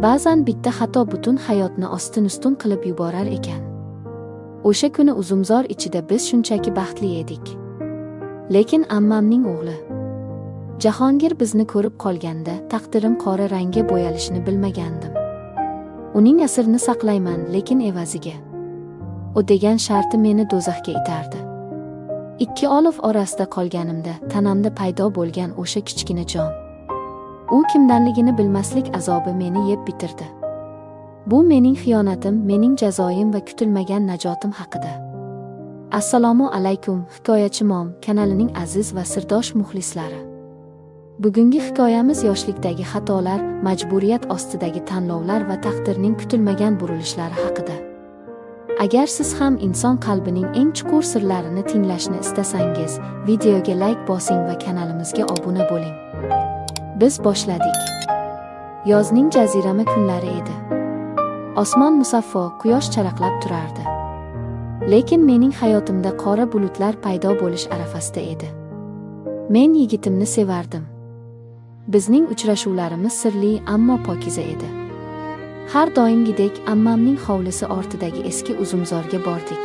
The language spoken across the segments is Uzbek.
Ba'zan bitta xato butun hayotni ostin-ustun qilib yuborar ekan. O'sha kuni uzumzor ichida biz shunchaki baxtli edik. Lekin ammamning o'g'li Jahongir bizni ko'rib qolganda taqdirim qora rangga bo'yalishini bilmagandim. Uning asrini saqlayman, lekin evaziga u degan sharti meni do'zaxga itardi. Ikki olov orasida qolganimda tanamda paydo bo'lgan o'sha kichkina jon, u kimdanligini bilmaslik azobi meni yeb bitirdi. Bu mening xiyonatim, mening jazoim va kutilmagan najotim haqida. Assalomu alaykum, Hikoyachi Mom kanalining aziz va sirdosh muxlislari. Bugungi hikoyamiz yoshlikdagi xatolar, majburiyat ostidagi tanlovlar va taqdirning kutilmagan burilishlari haqida. Agar siz ham inson qalbining eng chuqur sirlarini tinglashni istasangiz, videoga like bosing va kanalimizga obuna bo'ling. Biz boshladik. Yozning jazirama kunlari edi. Osmon musaffo, quyosh charaqlab turardi. Lekin mening hayotimda qora bulutlar paydo bo'lish arafasida edi. Men yigitimni sevardim. Bizning uchrashuvlarimiz sirli, ammo pokiza edi. Har doimgidek ammamning hovlisi ortidagi eski uzumzorga bordik.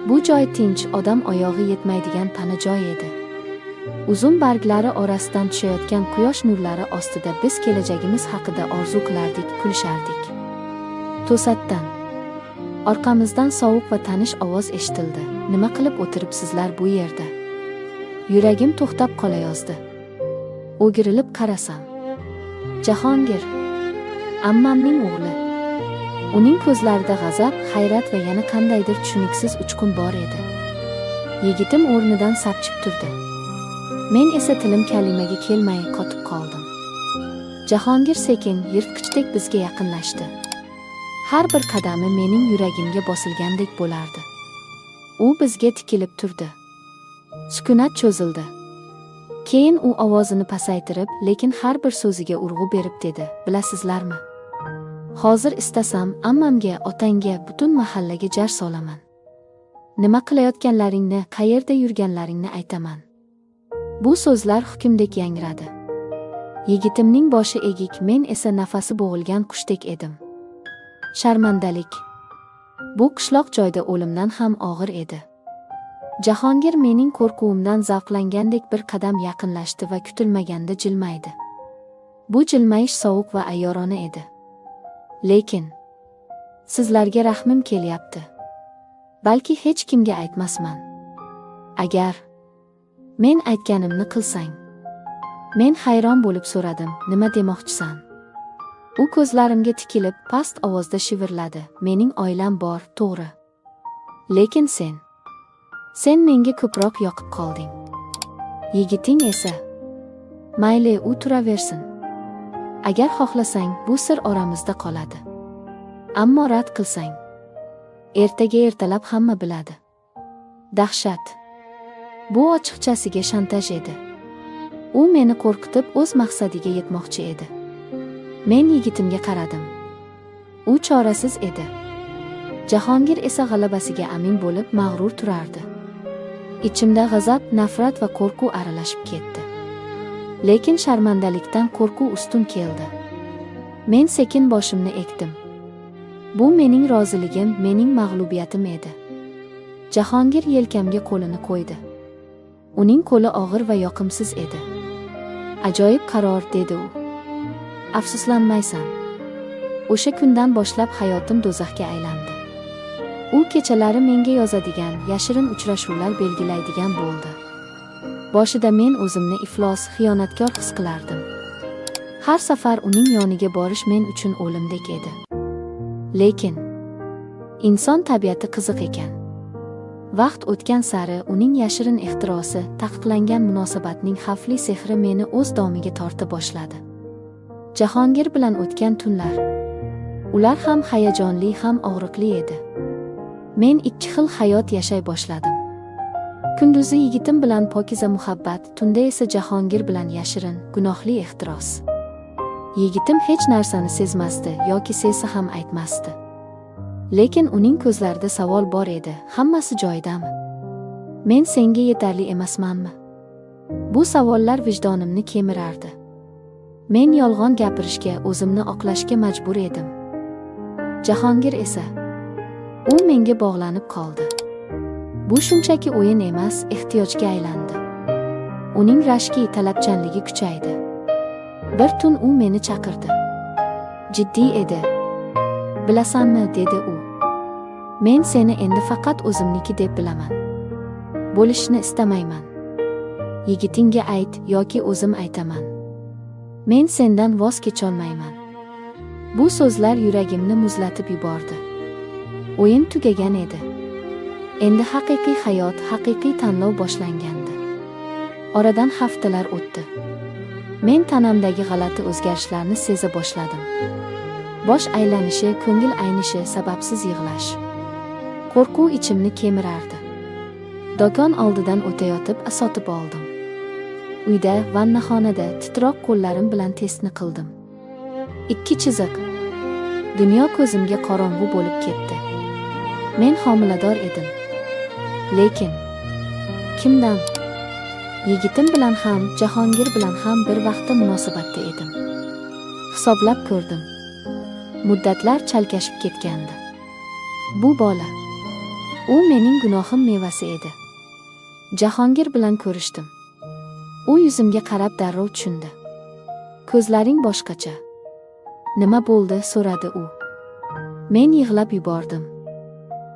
Bu joy tinch, odam oyog'i yetmaydigan pana joy edi. Uzum barglari orasidan tushayotgan quyosh nurlari ostida biz kelajagimiz haqida orzu qilardik, kulishardik. To'satdan orqamizdan sovuq va tanish ovoz eshitildi. Nima qilib o'tiribsizlar bu yerda? Yuragim to'xtab qolayozdi. O'girilib qarasam, Jahongir, ammamning o'g'li. Uning ko'zlarida g'azab, hayrat va yana qandaydir tushuniksiz uchqun bor edi. Yigitim o'rnidan sapchib turdi. Men esa tilim kalimaga kelmay qotib qoldim. Jahongir sekin, yirtqichdek bizga yaqinlashdi. Har bir qadami mening yuragimga bosilgandek bo'lardi. U bizga tikilib turdi. Sukunat cho'zildi. Keyin u ovozini pasaytirib, lekin har bir so'ziga urg'u berib dedi: "Bilasizlarmi? Hozir istasam ammamga, otangga, butun mahallaga jar solaman. Nima qilayotganlaringni, qayerda yurganlaringni aytaman." Bu so'zlar hukmdek yangradi. Yigitimning boshi egik, men esa nafasi bo'g'ilgan qushdek edim. Sharmandalik. Bu qishloq joyda o'limdan ham og'ir edi. Jahongir mening qo'rquvimdan zavqlangandek bir qadam yaqinlashdi va kutilmaganda jilmaydi. Bu jilmayish sovuq va ayyorona edi. Lekin sizlarga rahmim kelyapti. Balki hech kimga aytmasman. Agar men aytganimni qilsang. Men hayron bo'lib so'radim, nima demoqchisan? U ko'zlarimga tikilib past ovozda shivirladi: "Mening oilam bor, to'g'ri. Lekin sen menga ko'proq yoqib qolding. Yigiting esa mayli, u turaversin. Agar xohlasang, bu sir oramizda qoladi. Ammo rad qilsang, ertaga ertalab hamma biladi." Dahshat. Bu ochiqchasiga shantaj edi. U meni qo'rqitib o'z maqsadiga yetmoqchi edi. Men yigitimga qaradim. U chorasiz edi. Jahongir esa g'alabasiga amin bo'lib mag'rur turardi. Ichimda g'azab, nafrat va qo'rquv aralashib ketdi. Lekin sharmandalikdan qo'rquv ustun keldi. Men sekin boshimni egdim. Bu mening roziligim, mening mag'lubiyatim edi. Jahongir yelkamga qo'lini qo'ydi. Uning qo'li og'ir va yoqimsiz edi. "Ajoyib qaror", dedi u. "Afsuslanmaysan. O'sha kundan boshlab hayotim do'zaxga aylandi." U kechalari menga yozadigan, yashirin uchrashuvlar belgilaydigan bo'ldi. Boshida men o'zimni iflos, xiyonatkor his qilardim. Har safar uning yoniga borish men uchun o'limdek edi. Lekin inson tabiati qiziq ekan. Vaqt o'tgan sari uning yashirin ehtirosi, taqiqlangan munosabatning xavfli sehri meni o'z domiga torta boshladi. Jahongir bilan o'tgan tunlar, ular ham hayajonli, ham og'riqli edi. Men ikki xil hayot yashay boshladim. Kunduzi yigitim bilan pokiza muhabbat, tunda esa Jahongir bilan yashirin, gunohli ehtiros. Yigitim hech narsani sezmasdi yoki sezsa ham aytmasdi. Lekin uning ko'zlarida savol bor edi: hammasi joyidami? Men senga yetarli emasmanmi? Bu savollar vijdonimni kemirardi. Men yolg'on gapirishga, o'zimni oqlashga majbur edim. Jahongir esa u menga bog'lanib qoldi. Bu shunchaki o'yin emas, ehtiyojga aylandi. Uning rashki, talabchanligi kuchaydi. Bir tun u meni chaqirdi. Jiddiy edi. Bilasanmi, dedi u. Men seni endi faqat o'zimniki deb bilaman. Bo'lishni istamayman. Yigitingga ayt yoki o'zim aytaman. Men sendan voz kecholmayman. Bu so'zlar yuragimni muzlatib yubordi. O'yin tugagan edi. Endi haqiqiy hayot, haqiqiy tanlov boshlangandi. Oradan haftalar o'tdi. Men tanamdagi g'alati o'zgarishlarni seza boshladim. Bosh aylanishi, ko'ngil aynishi, sababsiz yig'lash. Qo'rquv ichimni kemirardi. Do'kon oldidan o'tayotib sotib oldim. Uyda, vannaxonada titroq qo'llarim bilan testni qildim. 2 chiziq. Dunyo ko'zimga qorong'u bo'lib ketdi. Men homilador edim. Lekin kimdan? Yigitim bilan ham, Jahongir bilan ham bir vaqtda munosabatda edim. Hisoblab ko'rdim. Muddatlar chalkashib ketgandi. Bu bola. U mening gunohim mevasi edi. Jahongir bilan ko'rishdim. U yuzimga qarab darrov tushundi. Ko'zlaring boshqacha. Nima bo'ldi, so'radi u. Men yig'lab yubordim.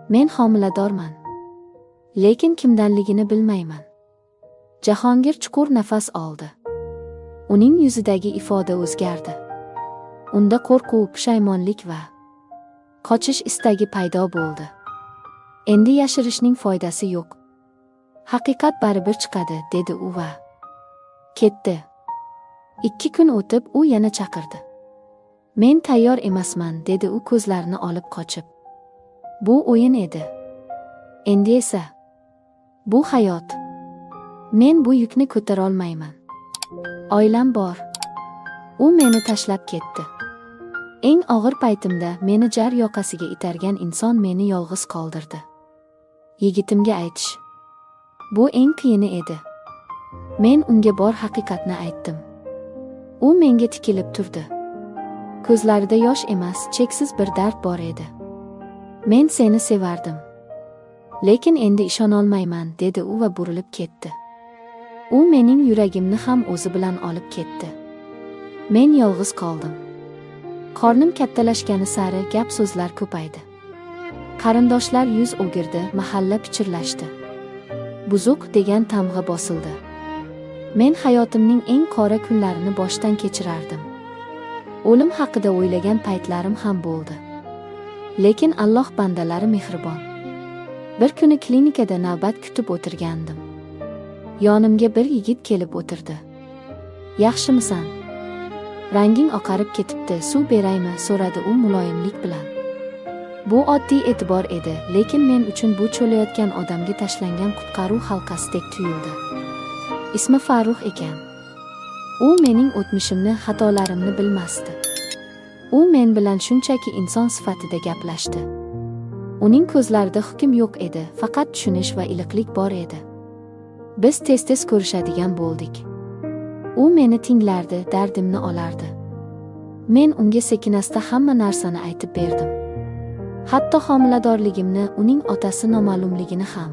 Men homiladorman. Lekin kimdanligini bilmayman. Jahongir chuqur nafas oldi. Uning yuzidagi ifoda o'zgardi. Unda qo'rquv, pushaymonlik va qochish istagi paydo bo'ldi. Endi yashirishning foydasi yo'q. Haqiqat baribir chiqadi, dedi u va ketdi. 2 kun o'tib u yana chaqirdi. Men tayyor emasman, dedi u ko'zlarini olib qochib. Bu o'yin edi. Endi esa bu hayot. Men bu yukni ko'tara olmayman. Oilam bor. U meni tashlab ketdi. Eng og'ir paytimda meni jar yoqasiga itargan inson meni yolg'iz qoldirdi. Yigitimga aytish. Bu eng qiyini edi. Men unga bor haqiqatni aytdim. U menga tikilib turdi. Ko'zlarida yosh emas, cheksiz bir dard bor edi. Men seni sevardim. Lekin endi ishona olmayman, dedi u va burilib ketdi. U mening yuragimni ham o'zi bilan olib ketdi. Men yolg'iz qoldim. Qornim kattalashgani sari gap so'zlar ko'paydi. Qarindoshlar yuz o'girdi, mahalla pichirlashdi. Buzuq degan tamg'a bosildi. Men hayotimning eng qora kunlarini boshdan kechirardim. O'lim haqida o'ylagan paytlarim ham bo'ldi. Lekin Alloh bandalari mehribon. Bir kuni klinikada navbat kutib o'tirgandim. Yonimga bir yigit kelib o'tirdi. Yaxshimisan? Ranging oqarib ketibdi, suv beraymi, so'radi u muloyimlik bilan. Bu oddiy e'tibor edi, lekin men uchun bu cho'layotgan odamga tashlangan qutqaruv halqasidek tuyuldi. Ismi Farruh ekan. U mening o'tmishimni, xatolarimni bilmasdi. U men bilan shunchaki inson sifatida gaplashdi. Uning ko'zlarida hukm yo'q edi, faqat tushunish va iliqlik bor edi. Biz tez-tez ko'rishadigan bo'ldik. U meni tinglardi, dardimni olardi. Men unga sekinasta hamma narsani aytib berdim. Hatto homiladorligimni, uning otasi noma'lumligini ham.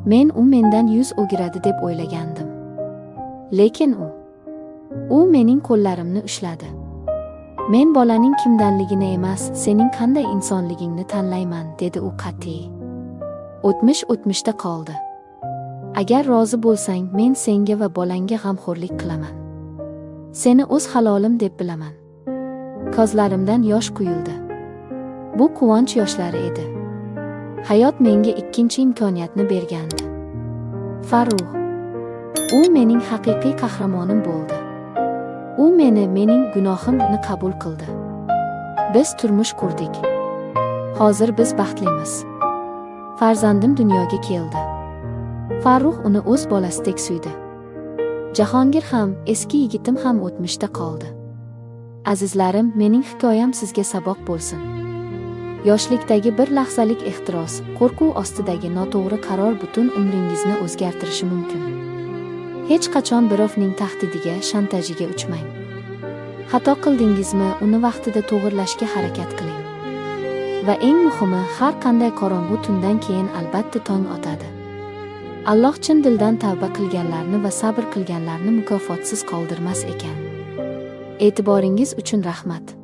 Men u mendan yuz o'giradi deb o'ylagandim. Lekin u mening qo'llarimni ushladi. Men bolaning kimdanligini emas, sening qanday insonligingni tanlayman, dedi u qat'iy. O'tmish o'tmishda qoldi. Agar rozi bo'lsang, men senga va bolangga g'amxo'rlik qilaman. Seni o'z halolim deb bilaman. Ko'zlarimdan yosh quyildi. Bu quvonch yoshlari edi. Hayot menga ikkinchi imkoniyatni bergandi. Farruh. U mening haqiqiy qahramonim bo'ldi. U mening gunohimni qabul qildi. Biz turmush qurdik. Hozir biz baxtlimiz. Farzandim dunyoga keldi. Farruh uni o'z bolasidek suydi. Jahongir ham, eski yigitim ham o'tmishda qoldi. Azizlarim, mening hikoyam sizga saboq bo'lsin. Yoshlikdagi bir lahzalik ehtiros, qo'rquv ostidagi noto'g'ri qaror butun umringizni o'zgartirishi mumkin. Hech qachon birovning tahdidiga, shantajiga uchmang. Xato qildingizmi, uni vaqtida to'g'rilashga harakat qiling. Va eng muhimi, har qanday qorong'u tundan keyin albatta tong otadi. Alloh chin dildan tavba qilganlarni va sabr qilganlarni mukofotsiz qoldirmas ekan. E'tiboringiz uchun rahmat.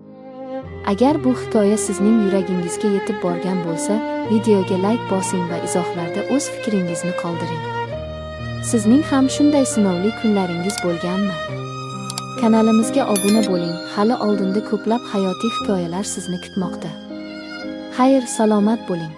Agar bu hikoya sizning yuragingizga yetib borgan bo'lsa, videoga like bosing va izohlarda o'z fikringizni qoldiring. Sizning ham shunday sinovli kunlaringiz bo'lganmi? Kanalimizga obuna bo'ling, hali oldinda ko'plab hayotiy hikoyalar sizni kutmoqda. Xayr, salomat bo'ling.